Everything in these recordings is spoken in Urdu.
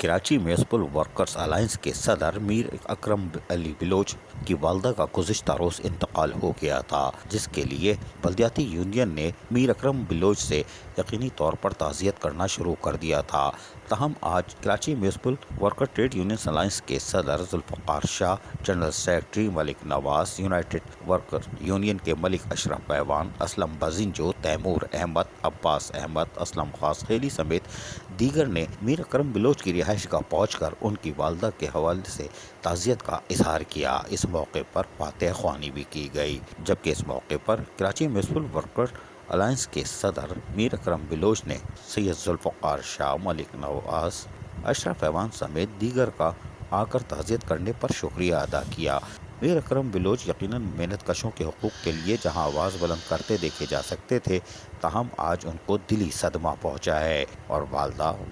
کراچی میونسپل ورکرز الائنس کے صدر میر اکرم علی بلوچ کی والدہ کا گزشتہ روز انتقال ہو گیا تھا، جس کے لیے بلدیاتی یونین نے میر اکرم بلوچ سے یقینی طور پر تعزیت کرنا شروع کر دیا تھا۔ تاہم آج Karachi municipal worker trade union alliance کے صدر Zulfiqar Shah, general secretary Malik Nawaz, united worker union کے ملک اشرف پیوان، اسلم بزنجو، تیمور احمد، عباس احمد، اسلم خاص خیلی سمیت دیگر نے میر اکرم بلوچ کی رہائش گاہ پہنچ کر ان کی والدہ کے حوالے سے تعزیت کا اظہار کیا۔ اس موقع پر فاتح خوانی بھی کی گئی، جبکہ اس موقع پر کراچی میونسپل ورکر الائنس کے صدر میر اکرم بلوچ نے سید ذوالفقار شاہ، ملک نواز، اشرف پیوان سمیت دیگر کا آ کر تعزیت کرنے پر شکریہ ادا کیا۔ میر اکرم بلوچ یقیناً محنت کشوں کے حقوق کے لیے جہاں آواز بلند کرتے دیکھے جا سکتے تھے، تاہم آج ان کو دلی صدمہ پہنچا ہے اور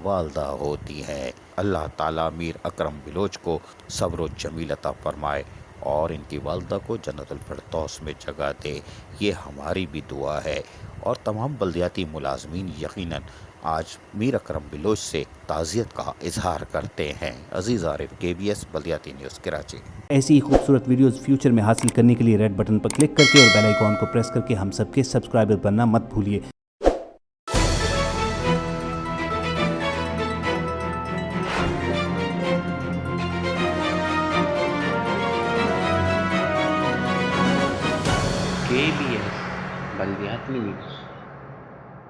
والدہ ہوتی ہیں۔ اللہ تعالیٰ میر اکرم بلوچ کو صبر و جمیل عطا فرمائے اور ان کی والدہ کو جنت الفردوس میں جگہ دے، یہ ہماری بھی دعا ہے۔ اور تمام بلدیاتی ملازمین یقیناً آج میر اکرم بلوچ سے تعزیت کا اظہار کرتے ہیں۔ عزیز عارف، KBS بلدیاتی نیوز کراچی۔ ایسی ہی خوبصورت ویڈیوز فیوچر میں حاصل کرنے کے لیے ریڈ بٹن پر کلک کر کے اور بیل آئیکن کو پریس کر کے ہم سب کے سبسکرائبر بننا مت بھولیے۔ KBS بلدیاتی نیوز۔